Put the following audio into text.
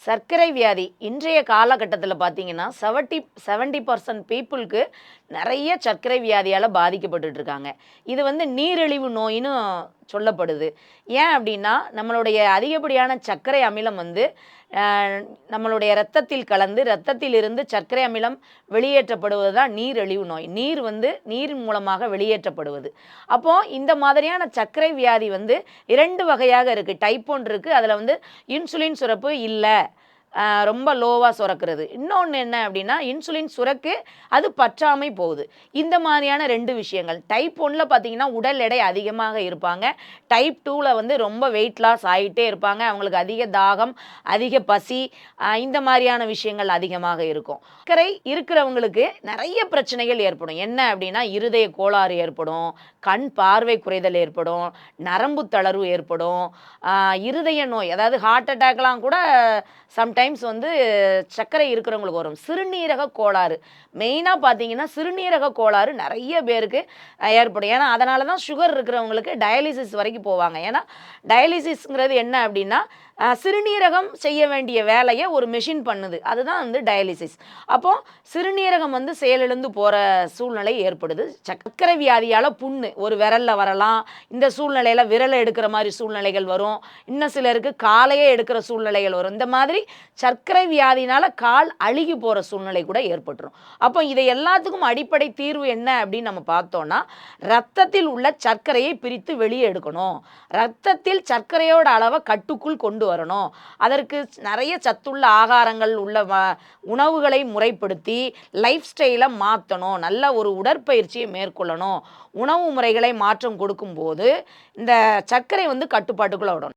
சர்க்கரை வியாதி இன்றைய காலகட்டத்தில பார்த்தீங்கன்னா, 70% பீப்பிள்க்கு நெறைய சர்க்கரை வியாதியால பாதிக்கப்பட்டுட்டு இருக்காங்க. இது வந்து நீரிழிவு நோயின்னு சொல்லப்படுது. ஏன் அப்டின்னா, நம்மளுடைய அதிகப்படியான சர்க்கரை அமிலம் வந்து அ நம்மளுடைய இரத்தத்தில் கலந்து, இரத்தத்திலிருந்து சர்க்கரை அமிலம் வெளியேற்றப்படுவது தான் நீரிழிவு நோய். நீர் வந்து நீரின் மூலமாக வெளியேற்றப்படுவது. அப்போ இந்த மாதிரியான சர்க்கரை வியாதி வந்து 2 வகையாக இருக்கு. டைப் 1 இருக்கு. அதுல வந்து இன்சுலின் சுரப்பு இல்ல. ரொம்ப லோவா சுரக்கிறது. இன்னொன்னு என்ன அப்டின்னா, இன்சுலின் சுரக்கு, அது பற்றாமை போகுது. இந்த மாரியான 2 விஷயங்கள். டைப் 1ல பார்த்தீங்கன்னா, உடல் எடை அதிகமாக இருப்பாங்க. டைப் 2ல வந்து ரொம்ப வெயிட் லாஸ் ஆயிட்டே இருப்பாங்க. அவங்களுக்கு அதிக தாகம், அதிக பசி, இந்த மாரியான விஷயங்கள் அதிகமாக இருக்கும். சர்க்கரை இருக்கிறவங்களுக்கு நெறைய பிரச்சனைகள் ஏற்படும். என்ன அப்டின்னா, இருதய கோளாறு ஏற்படும், கண் பார்வை குறைதல் ஏற்படும், நரம்பு தளர்வு ஏற்படும், இருதய நோய், அதாவது ஹார்ட் அட்டாக்லாம் கூட சம்டைம்ஸ் வந்து சர்க்கரை இருக்கிறவங்களுக்கு வரும். சிறுநீரக கோளாறு மெயினா பார்த்தீங்கன்னா, சிறுநீரக கோளாறு நெறைய பேருக்கு ஏற்படும். ஏன்னா, அதனால தான் சுகர் இருக்கிறவங்களுக்கு டயாலிசிஸ் வரைக்கும் போவாங்க. ஏன்னா, டயாலிசிஸ்ங்கிறது என்ன அப்டின்னா, சிறுநீரகம் செய்ய வேண்டிய வேலைய ஒரு மெஷின் பண்ணுது. அதுதான் வந்து டயாலிசிஸ். அப்போ சிறுநீரகம் வந்து செயலிழந்து போற சூழ்நிலை ஏற்படுது. சர்க்கரை வியாதியால புண்ணு ஒரு விரல்ல வரலாம். இந்த சூழ்நிலையில விரல எடுக்கிற மாரி சூழ்நிலைகள் வரும். இன்னும் சிலருக்கு காலையே எடுக்கிற சூழ்நிலைகள் வரும். இந்த மாதிரி சர்க்கரை வியாதினால கால் அழுகி போற சூழ்நிலை கூட ஏற்பட்டுரும். அப்போ இதை எல்லாத்துக்கும் அடிப்படை தீர்வு என்ன அப்படின்னு நம்ம பார்த்தோம்னா, ரத்தத்தில் உள்ள சர்க்கரையை பிரித்து வெளியே எடுக்கணும். ரத்தத்தில் சர்க்கரையோட அளவை கட்டுக்குள் கொண்டு வரணும். அதற்கு நிறைய சத்துள்ள ஆகாரங்கள் உள்ள உணவுகளை முறைப்படுத்தி லைஃப் ஸ்டைலை மாற்றணும். நல்ல ஒரு உடற்பயிற்சியை மேற்கொள்ளணும். உணவு முறைகளை மாற்றம் கொடுக்கும்போது இந்த சர்க்கரை வந்து கட்டுப்பாட்டுக்குள்ள விடணும்.